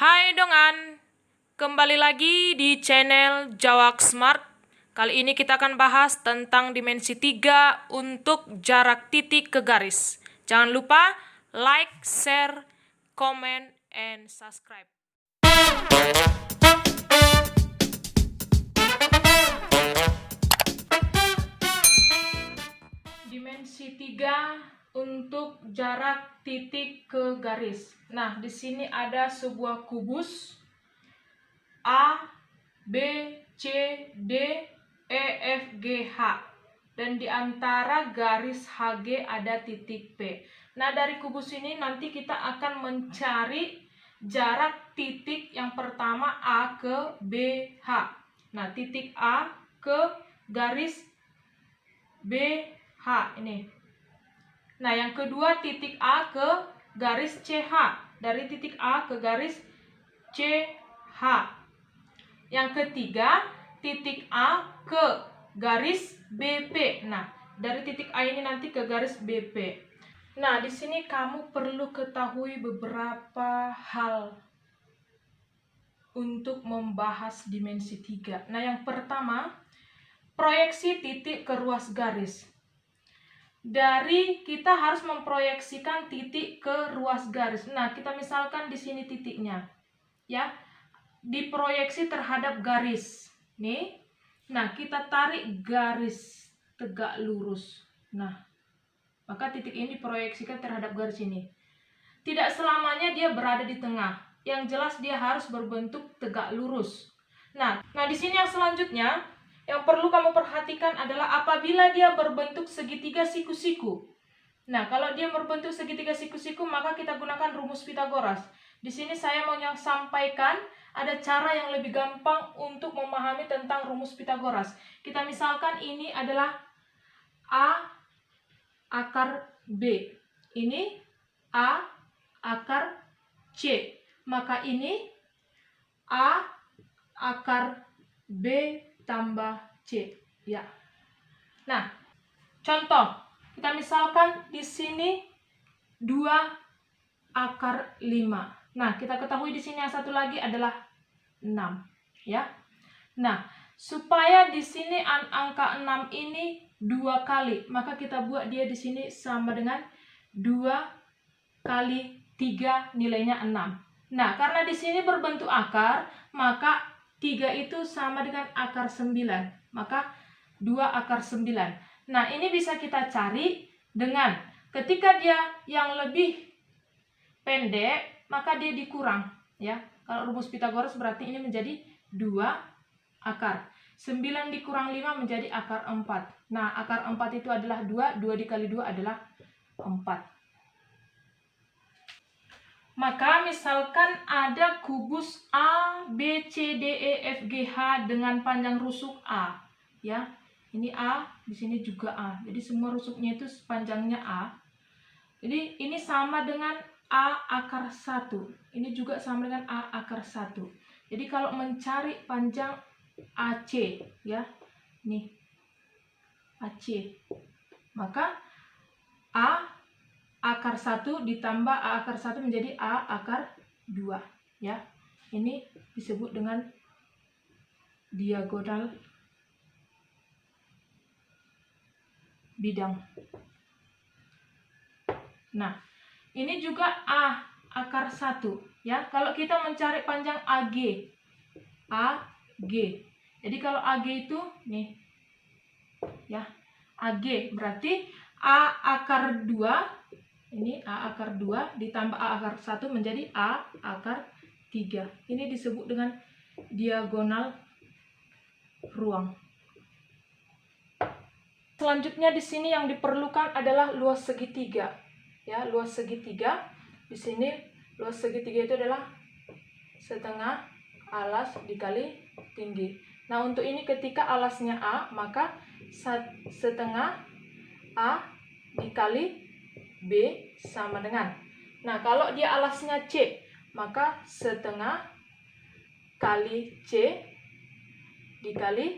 Hai Dongan, kembali lagi di channel Jawak Smart. Kali ini kita akan bahas tentang dimensi 3 untuk jarak titik ke garis. Jangan lupa like, share, comment, and subscribe. Dimensi 3 untuk jarak titik ke garis. Nah, di sini ada sebuah kubus A, B, C, D, E, F, G, H. Dan di antara garis HG ada titik P. Nah, dari kubus ini nanti kita akan mencari jarak titik yang pertama A ke B, H. Nah, titik A ke garis B, H ini. Nah, yang kedua titik A ke garis CH. Dari titik A ke garis CH. Yang ketiga, titik A ke garis BP. Nah, dari titik A ini nanti ke garis BP. Nah, di sini kamu perlu ketahui beberapa hal untuk membahas dimensi 3. Nah, yang pertama, proyeksi titik ke ruas garis. Dari kita harus memproyeksikan titik ke ruas garis. Nah, kita misalkan di sini titiknya, ya, diproyeksi terhadap garis. Nih, nah kita tarik garis tegak lurus. Nah, maka titik ini diproyeksikan terhadap garis ini. Tidak selamanya dia berada di tengah. Yang jelas dia harus berbentuk tegak lurus. Nah di sini yang selanjutnya yang perlu kamu perhatikan adalah apabila dia berbentuk segitiga siku-siku. Nah, kalau dia berbentuk segitiga siku-siku, maka kita gunakan rumus Pitagoras. Di sini saya mau sampaikan ada cara yang lebih gampang untuk memahami tentang rumus Pitagoras. Kita misalkan ini adalah A akar B. Ini A akar C. Maka ini A akar B tambah C, ya. Nah, contoh, kita misalkan di sini 2 akar 5. Nah, kita ketahui di sini yang satu lagi adalah 6, ya. Nah, supaya di sini angka 6 ini 2 kali, maka kita buat dia di sini sama dengan 2 kali 3 nilainya 6. Nah, karena di sini berbentuk akar, maka 3 itu sama dengan akar 9. Maka 2 akar 9. Nah, ini bisa kita cari dengan ketika dia yang lebih pendek, maka dia dikurang, ya. Kalau rumus Pitagoras berarti ini menjadi 2 akar. 9 dikurang 5 menjadi akar 4. Nah, akar 4 itu adalah 2. 2 dikali 2 adalah 4. Maka misalkan ada kubus A, B, C, D, E, F, G, H dengan panjang rusuk A, ya. Ini A, di sini juga A. Jadi semua rusuknya itu panjangnya A. Jadi ini sama dengan A akar 1. Ini juga sama dengan A akar 1. Jadi kalau mencari panjang AC, ya. Nih. AC. Maka A akar 1 ditambah A akar 1 menjadi A akar 2, ya. Ini disebut dengan diagonal bidang. Nah, ini juga A akar 1, ya. Kalau kita mencari panjang AG. Jadi kalau AG itu nih, ya. AG berarti A akar 2. Ini A akar 2 ditambah A akar 1 menjadi A akar 3. Ini disebut dengan diagonal ruang. Selanjutnya di sini yang diperlukan adalah luas segitiga. Ya, luas segitiga. Di sini luas segitiga itu adalah setengah alas dikali tinggi. Nah, untuk ini ketika alasnya A, maka setengah A dikali B sama dengan. Nah, kalau dia alasnya C, maka setengah kali C dikali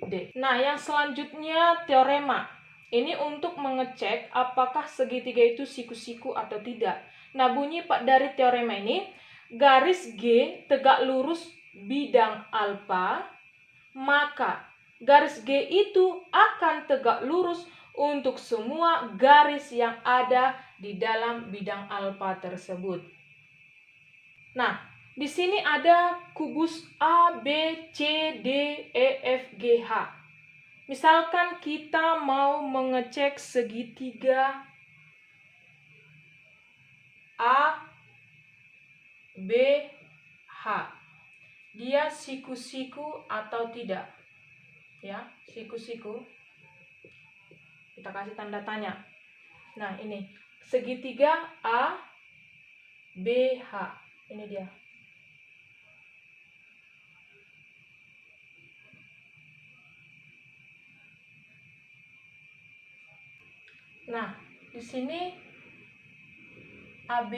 D. Nah, yang selanjutnya teorema. Ini untuk mengecek apakah segitiga itu siku-siku atau tidak. Nah, bunyi dari teorema ini, garis G tegak lurus bidang alfa, maka garis G itu akan tegak lurus untuk semua garis yang ada di dalam bidang alfa tersebut. Nah, di sini ada kubus A, B, C, D, E, F, G, H. Misalkan kita mau mengecek segitiga A, B, H. Dia siku-siku atau tidak? Ya, siku-siku. Kita kasih tanda tanya. Nah, ini segitiga A, B, H. Ini dia. Nah, di sini AB,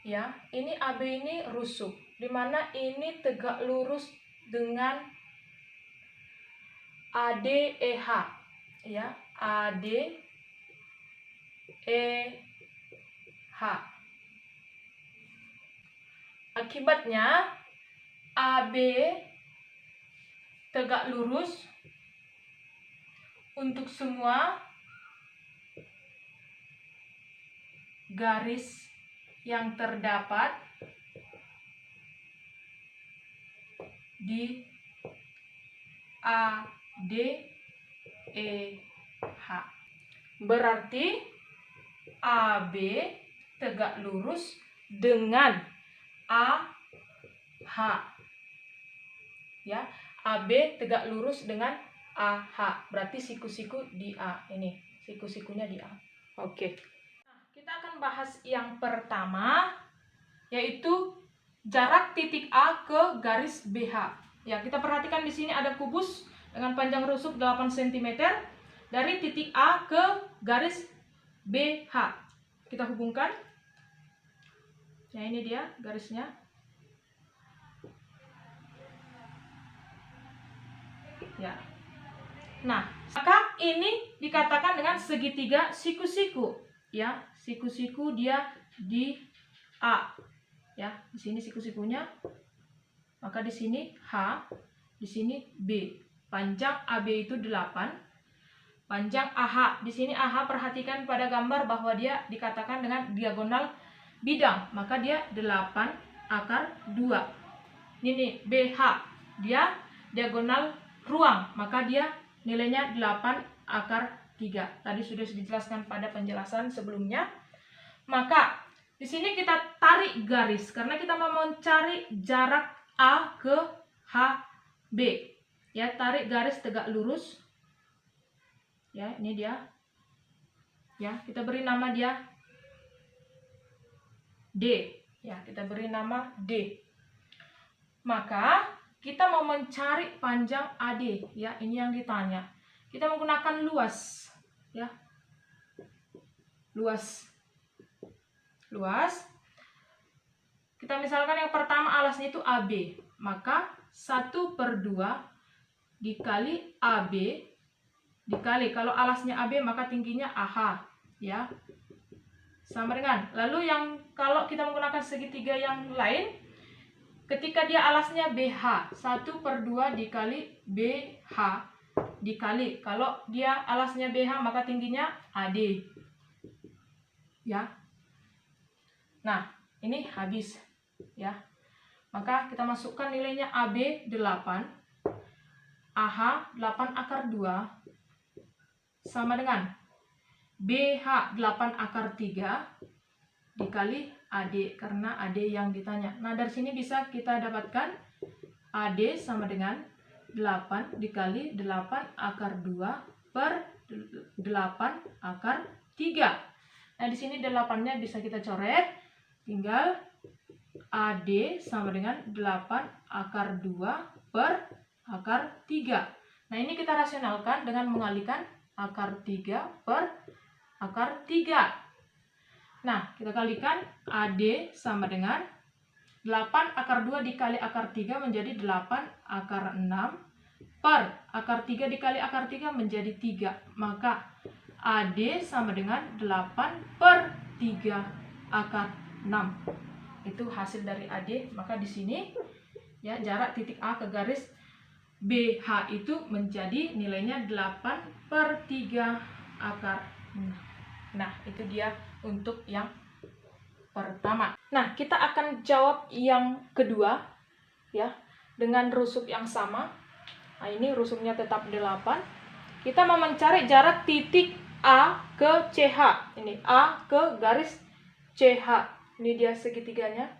ya. Ini AB ini rusuk, di mana ini tegak lurus dengan AD EH, ya. AD EH. Akibatnya AB tegak lurus untuk semua garis yang terdapat di AD EH. Berarti AB tegak lurus dengan AH. Ya, AB tegak lurus dengan AH. Berarti siku-siku di A. Ini siku-sikunya di A. Oke. Nah, kita akan bahas yang pertama, yaitu jarak titik A ke garis BH. Ya, kita perhatikan di sini ada kubus dengan panjang rusuk 8 cm dari titik A ke garis BH. Kita hubungkan. Ya, ini dia garisnya. Ya. Nah, maka ini dikatakan dengan segitiga siku-siku. Ya, siku-siku dia di A. Ya, di sini siku-sikunya. Maka di sini H, di sini B. Panjang AB itu 8. Panjang AH, di sini AH perhatikan pada gambar bahwa dia dikatakan dengan diagonal bidang, maka dia 8/2. Ini nih BH, dia diagonal ruang, maka dia nilainya 8/3. Tadi sudah dijelaskan pada penjelasan sebelumnya. Maka di sini kita tarik garis karena kita mau mencari jarak A ke HB. Ya, tarik garis tegak lurus. Ya, ini dia. Ya, kita beri nama dia D. Ya, kita beri nama D. Maka kita mau mencari panjang AD. Ya, ini yang ditanya. Kita menggunakan luas. Ya, luas. Kita misalkan yang pertama alasnya itu AB. Maka 1/2 dikali AB dikali, kalau alasnya AB maka tingginya AH, ya, sama dengan. Lalu yang kalau kita menggunakan segitiga yang lain, ketika dia alasnya BH, 1/2 dikali BH dikali, kalau dia alasnya BH maka tingginya AD, ya. Nah, ini habis, ya. Maka kita masukkan nilainya AB 8, AH 8/2 sama dengan BH 8/3 dikali AD, karena AD yang ditanya. Nah, dari sini bisa kita dapatkan AD sama dengan 8 dikali 8/2 per 8/3. Nah, di sini 8-nya bisa kita coret. Tinggal AD sama dengan 8/2 per 3. Nah, ini kita rasionalkan dengan mengalihkan 3 per 3. Nah, kita kalikan AD sama dengan 8/2 dikali 3 menjadi 8/6 per 3 dikali 3 menjadi 3. Maka AD sama dengan 8/3/6. itu hasil dari AD. Maka di sini ya jarak titik A ke garis BH itu menjadi nilainya 8/3 akar 6. Nah, itu dia untuk yang pertama. Nah, kita akan jawab yang kedua ya dengan rusuk yang sama. Nah, ini rusuknya tetap 8. Kita mau mencari jarak titik A ke CH. Ini A ke garis CH. Ini dia segitiganya.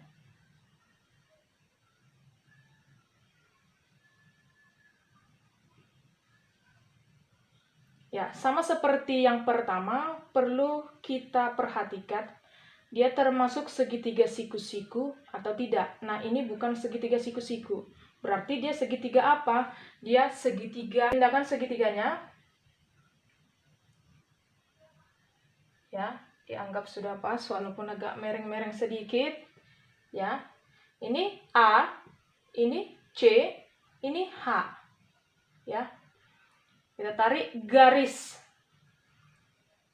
Ya, sama seperti yang pertama, perlu kita perhatikan dia termasuk segitiga siku-siku atau tidak. Nah, ini bukan segitiga siku-siku. Berarti dia segitiga apa? Dia segitiga. Tindakan segitiganya ya, dianggap sudah pas walaupun agak mereng-mereng sedikit. Ya. Ini A, ini C, ini H. Ya. Kita tarik garis.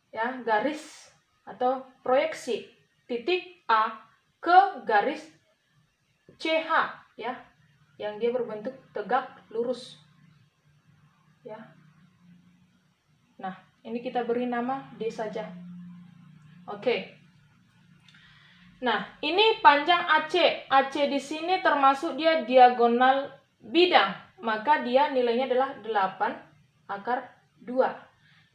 Ya, garis atau proyeksi titik A ke garis CH ya, yang dia berbentuk tegak lurus. Ya. Nah, ini kita beri nama D saja. Oke. Nah, ini panjang AC. AC di sini termasuk dia diagonal bidang, maka dia nilainya adalah 8/2.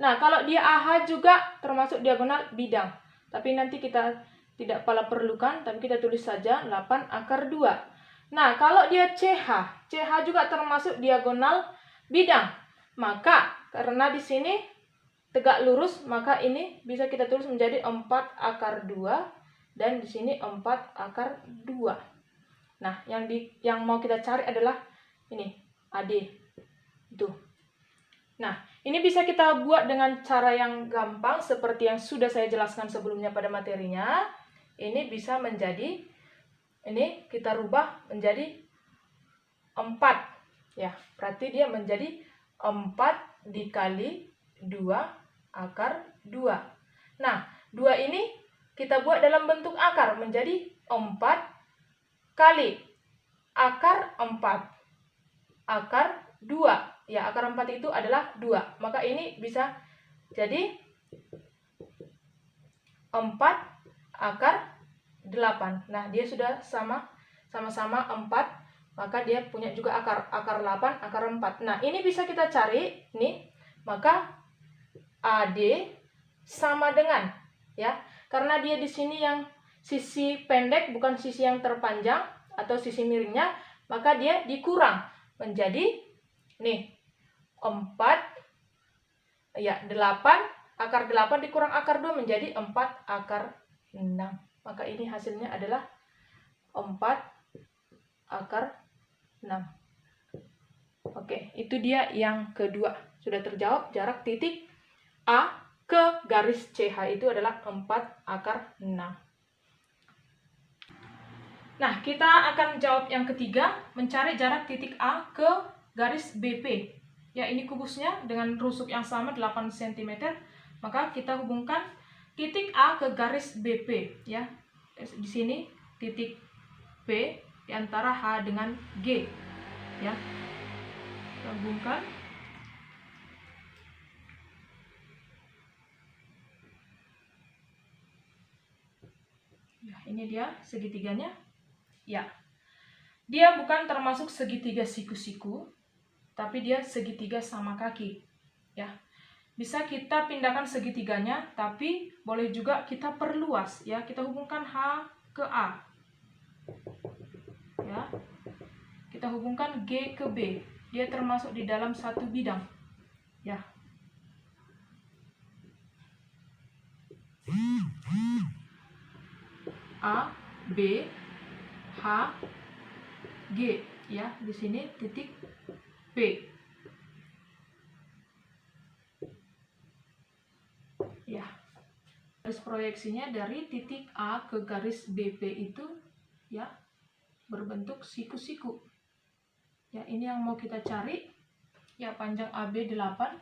Nah, kalau dia AH juga termasuk diagonal bidang. Tapi nanti kita tidak perlukan, tapi kita tulis saja 8/2. Nah, kalau dia CH, CH juga termasuk diagonal bidang. Maka, karena di sini tegak lurus, maka ini bisa kita tulis menjadi 4/2. Dan di sini 4/2. Nah, yang mau kita cari adalah ini, AD. Itu. Nah, ini bisa kita buat dengan cara yang gampang seperti yang sudah saya jelaskan sebelumnya pada materinya. Ini bisa menjadi, ini kita rubah menjadi 4. Ya, berarti dia menjadi 4 dikali 2/2. Nah, 2 ini kita buat dalam bentuk akar menjadi 4 kali akar 2. Ya, akar 4 itu adalah 2. Maka ini bisa jadi 4/8. Nah, dia sudah sama-sama 4. Maka dia punya juga akar 8, akar 4. Nah, ini bisa kita cari nih. Maka AD sama dengan ya. Karena dia di sini yang sisi pendek bukan sisi yang terpanjang atau sisi miringnya, maka dia dikurang menjadi nih 4 ya 8, akar 8 dikurang akar 2 menjadi 4/6. Maka ini hasilnya adalah 4/6. Oke, itu dia yang kedua. Sudah terjawab, jarak titik A ke garis CH itu adalah 4/6. Nah, kita akan jawab yang ketiga, mencari jarak titik A ke garis BP. Ya, ini kubusnya dengan rusuk yang sama 8 cm. Maka kita hubungkan titik A ke garis BP ya. Di sini titik P di antara H dengan G ya. Kita hubungkan. Ya, ini dia segitiganya. Ya. Dia bukan termasuk segitiga siku-siku, tapi dia segitiga sama kaki. Ya. Bisa kita pindahkan segitiganya, tapi boleh juga kita perluas ya. Kita hubungkan H ke A. Ya. Kita hubungkan G ke B. Dia termasuk di dalam satu bidang. Ya. A, B, H, G ya. Di sini titik P. Ya. Garis proyeksinya dari titik A ke garis BP itu ya berbentuk siku-siku. Ya, ini yang mau kita cari. Ya, panjang AB 8.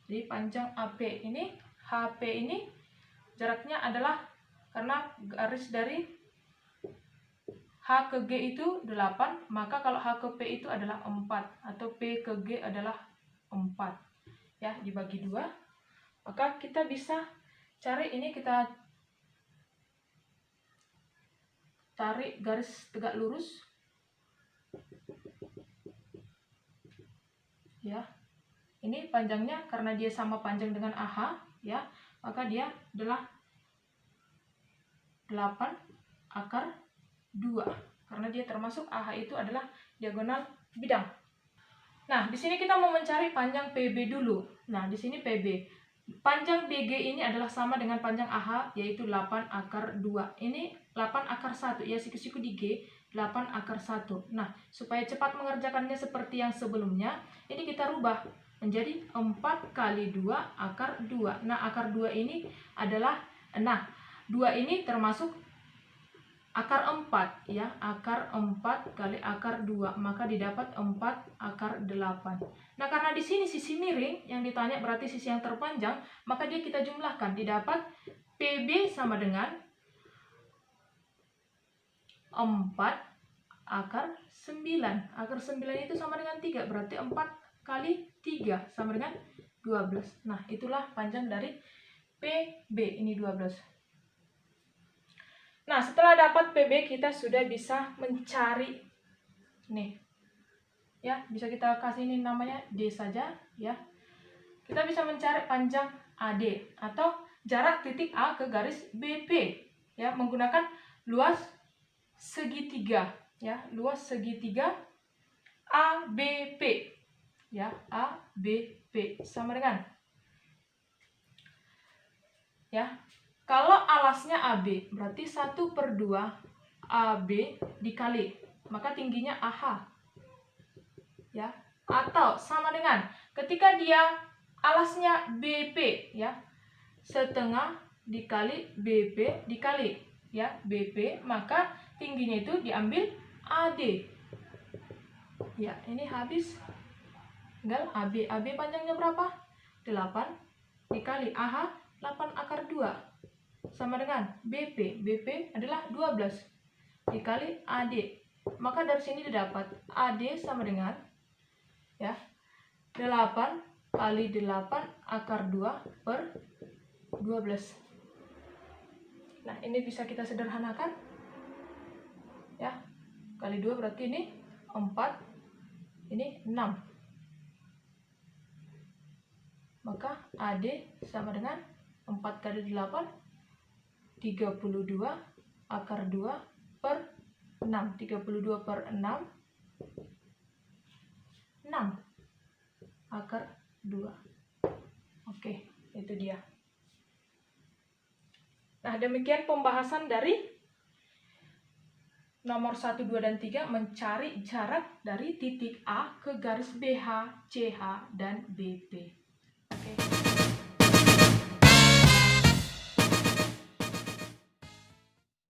Jadi panjang AP ini, HP ini jaraknya adalah karena garis dari H ke G itu 8, maka kalau H ke P itu adalah 4, atau P ke G adalah 4. Ya, dibagi 2. Maka kita bisa cari ini, kita tarik garis tegak lurus. Ya. Ini panjangnya karena dia sama panjang dengan AH, ya, maka dia adalah 8 akar 2. Karena dia termasuk AH itu adalah diagonal bidang. Nah, di sini kita mau mencari panjang PB dulu. Nah, di sini PB. Panjang BG ini adalah sama dengan panjang AH, yaitu 8 akar 2. Ini 8 akar 1, ya, siku-siku di G, 8 akar 1. Nah, supaya cepat mengerjakannya seperti yang sebelumnya, ini kita rubah menjadi 4 kali 2 akar 2. Nah, akar 2 ini adalah, 2 ini termasuk akar 4, ya, akar 4 kali akar 2, maka didapat 4 akar 8. Nah, karena di sini sisi miring yang ditanya berarti sisi yang terpanjang, maka dia kita jumlahkan, didapat PB sama dengan 4 akar 9. Akar 9 itu sama dengan 3, berarti 4 kali 3 sama dengan 12. Nah, itulah panjang dari PB, ini 12. Nah, setelah dapat PB, kita sudah bisa mencari nih. Ya, bisa kita kasih ini namanya D saja, ya. Kita bisa mencari panjang AD atau jarak titik A ke garis BP, ya, menggunakan luas segitiga, ya, luas segitiga ABP. Ya, ABP sama dengan, ya, kalau alasnya AB, berarti 1/2 AB dikali, maka tingginya AH. Ya, atau sama dengan ketika dia alasnya BP, ya, setengah dikali BP dikali, ya, BP, maka tingginya itu diambil AD. Ya, ini habis. Tinggal AB. AB panjangnya berapa? 8 dikali AH, 8 akar 2. Sama dengan BP. BP adalah 12 dikali AD. Maka dari sini didapat AD sama dengan, ya, 8 kali 8 akar 2 per 12. Nah, ini bisa kita sederhanakan. Ya, kali 2 berarti ini 4, ini 6. Maka AD sama dengan 4 kali 8, 32 akar 2 per 6. 32 per 6, 6 akar 2. Oke, itu dia. Nah, demikian pembahasan dari nomor 1, 2, dan 3, mencari jarak dari titik A ke garis BH, CH, dan BP.